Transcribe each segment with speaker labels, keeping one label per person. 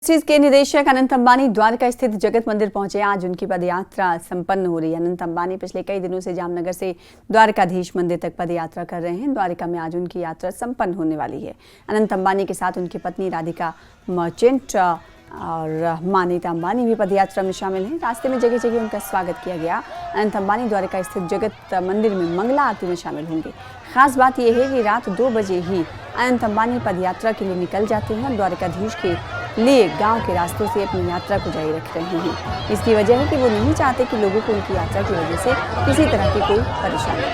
Speaker 1: Industries के निदेशक अनंत अंबानी द्वारका स्थित जगत मंदिर पहुंचे। आज उनकी पदयात्रा संपन्न हो रही है। अनंत अंबानी पिछले कई दिनों से जामनगर से द्वारकाधीश मंदिर तक पदयात्रा कर रहे हैं। द्वारका में आज उनकी यात्रा संपन्न होने वाली है। अनंत अंबानी के साथ उनकी पत्नी राधिका मर्चेंट और मां नीता अंबानी भी पदयात्रा में शामिल हैं। रास्ते में जगह जगह उनका स्वागत किया गया। अनंत अंबानी द्वारका स्थित जगत मंदिर में मंगला आरती में शामिल होंगे। खास बात यह है कि रात 2 बजे ही अनंत अंबानी पदयात्रा के लिए निकल जाते हैं और द्वारकाधीश के लिए गांव के रास्तों से अपनी यात्रा को जारी रख रहे हैं। इसकी वजह है कि वो नहीं चाहते कि लोगों को उनकी यात्रा की वजह से किसी तरह की कोई परेशानी हो।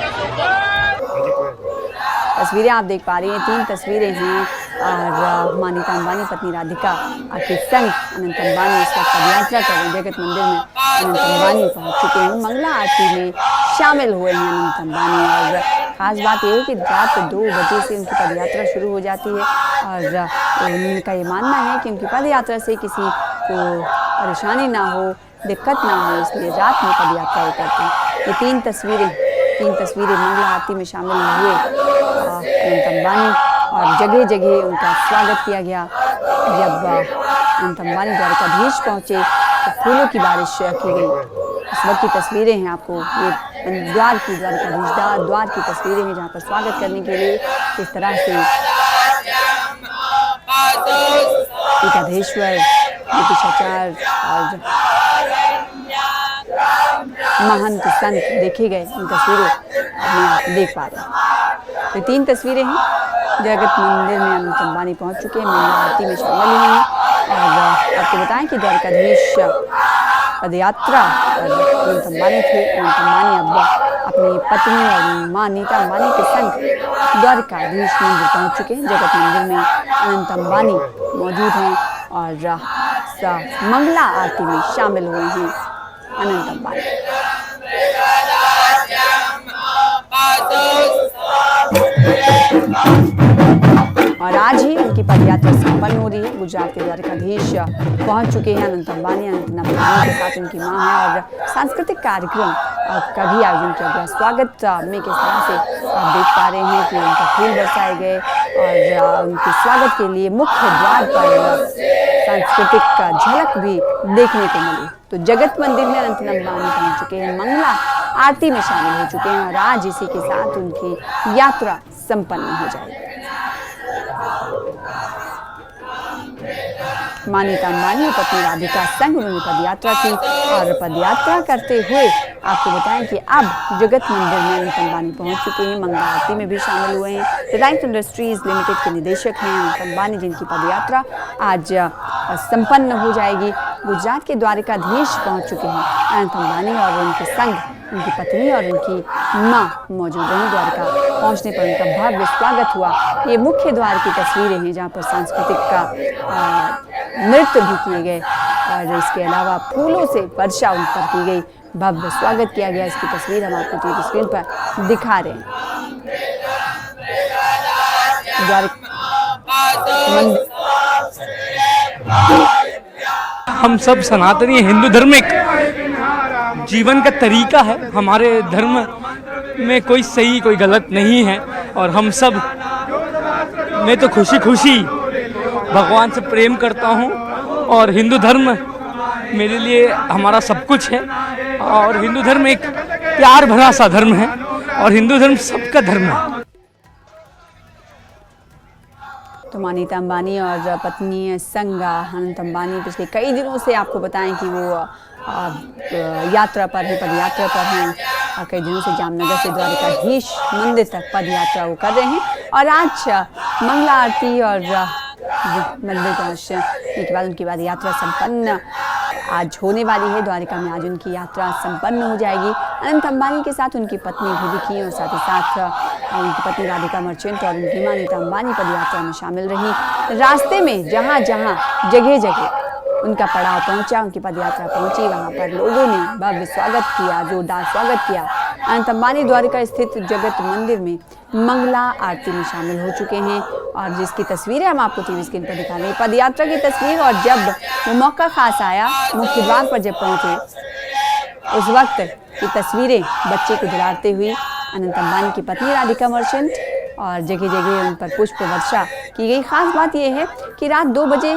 Speaker 1: तस्वीरें आप देख पा रही हैं, 3 तस्वीरें हैं और मां नीता अंबानी पत्नी राधिका के संग अनंत अंबानी इस वक्त पदयात्रा कर रहे हैं। जगत मंदिर में अनंत अंबानी पहुंच चुके हैं। मंगला आरती में शामिल हुए हैं अनंत अंबानी। और खास बात यह है कि रात 2 बजे से उनकी पदयात्रा शुरू हो जाती है और उनका ये मानना है कि उनकी पदयात्रा से किसी को परेशानी ना हो, दिक्कत ना हो, इसलिए रात में पदयात्रा वो करते हैं। ये 3 तस्वीरें मंगला आरती में शामिल हुए अनंत अंबानी और जगह जगह उनका स्वागत किया गया। जब अनंत अंबानी द्वारकाधीश पहुंचे तो फूलों की बारिश की गई। इस वक्त की तस्वीरें हैं, आपको ये द्वारकाधीश द्वार की तस्वीरें हैं जहाँ पर स्वागत करने के लिए किस तरह से एकाधेश्वर, ज्योतिषाचार्य और महंत संत देखे गए। इन तस्वीरों आप देख पा रहे हैं। तो 3 तस्वीरें हैं। जगत मंदिर में अनंत अंबानी पहुंच चुके हैं, मंगला आरती में शामिल हुए हैं। और आपको बताएं कि द्वारकाधीश पदयात्रा अनंत अंबानी थे। अनंत अंबानी अब अपनी पत्नी और मां नीता अंबानी के संग द्वारकाधीश मंदिर पहुंच चुके हैं। जगत मंदिर में अनंत अंबानी मौजूद हैं और मंगला आरती में शामिल हुए हैं अनंत अंबानी। और आज ही उनकी पदयात्रा संपन्न हो रही है। गुजरात के द्वारकाधीश पहुंच चुके हैं अनंत अंबानी। अनंत अंबानी के साथ उनकी मां है और सांस्कृतिक कार्यक्रम का भी आयोजन किया गया। स्वागत में किस तरह से आप देख पा रहे हैं कि उनका फूल बरसाए गए और उनके स्वागत के लिए मुख्य द्वार पर सांस्कृतिक झलक भी देखने को मिली। तो जगत मंदिर में अनंत अंबानी पहुंच चुके हैं, मंगला आरती में शामिल हो चुके हैं और आज इसी के साथ उनकी यात्रा संपन्न हो जाएगी। मां नीता अंबानी और पत्नी राधिका संग उन्होंने पदयात्रा की और पदयात्रा करते हुए आपको बताएं कि अब जगत मंदिर में अनंत अंबानी पहुंच चुके हैं। मंगला आरती में भी शामिल हुए हैं। रिलायंस इंडस्ट्रीज लिमिटेड के निदेशक हैं अनंत अंबानी, जिनकी पदयात्रा आज संपन्न हो जाएगी। गुजरात के द्वारकाधीश पहुंच चुके हैं अनंत अंबानी और उनके संग उनकी पत्नी और उनकी मां मौजूद रही। द्वारका पहुंचने पर उनका भव्य स्वागत हुआ। ये मुख्य द्वार की तस्वीरें हैं जहां पर सांस्कृतिक का नृत्य भी किए गए और इसके अलावा फूलों से वर्षा उन पर की गई, भव्य स्वागत किया गया। इसकी तस्वीर हम आपको टीवी स्क्रीन पर दिखा रहे हैं।
Speaker 2: हम सब सनातनी हिंदू धर्म एक जीवन का तरीका है। हमारे धर्म में कोई सही कोई गलत नहीं है और हम सब मैं तो खुशी खुशी भगवान से प्रेम करता हूँ और हिंदू धर्म मेरे लिए हमारा सब कुछ है। और हिंदू धर्म एक प्यार भरा सा धर्म है और हिंदू धर्म सबका धर्म है।
Speaker 1: तो मां नीता अंबानी और पत्नी संग अनंत अंबानी पिछले कई दिनों से आपको बताएं कि वो यात्रा पर है, पदयात्रा पर हैं। कई दिनों से जामनगर से द्वारकाधीश मंदिर तक पदयात्रा वो कर रहे हैं और आज मंगला आरती और मंदिर पहुंचने के बाद उनकी पदयात्रा संपन्न आज होने वाली है। द्वारका में आज उनकी यात्रा संपन्न हो जाएगी। अनंत अंबानी के साथ उनकी पत्नी भी दिखी और साथ ही साथ उनकी पत्नी राधिका मर्चेंट और उनकी मां नीता अंबानी पदयात्रा में शामिल रही। रास्ते में जहां जहां जगह जगह उनका पड़ाव पहुंचा, उनकी पदयात्रा पहुंची, वहां पर लोगों ने भव्य स्वागत किया, जोरदार स्वागत किया। अनंत अंबानी द्वारका स्थित जगत मंदिर में मंगला आरती में शामिल हो चुके हैं और जिसकी तस्वीरें हम आपको टीवी स्क्रीन पर दिखा रहे हैं। पदयात्रा की तस्वीर और जब वो मौका खास आया, मुख्य द्वार पर जब पहुंचे उस वक्त ये तस्वीरें बच्चे को दिलाते हुई अनंत अंबानी की पत्नी राधिका मर्चेंट और जगह जगह उन पर पुष्प वर्षा की गई। खास बात यह है कि रात 2 बजे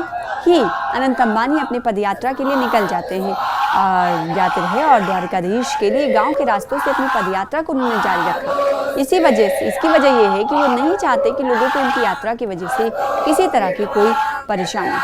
Speaker 1: ही अनंत अंबानी अपने पदयात्रा के लिए निकल जाते हैं और जाते रहे और द्वारकाधीश के लिए गांव के रास्तों से अपनी पदयात्रा को उन्होंने जारी रखा। इसकी वजह यह है कि वो नहीं चाहते कि लोगों को उनकी यात्रा की वजह से किसी तरह की कोई परेशानी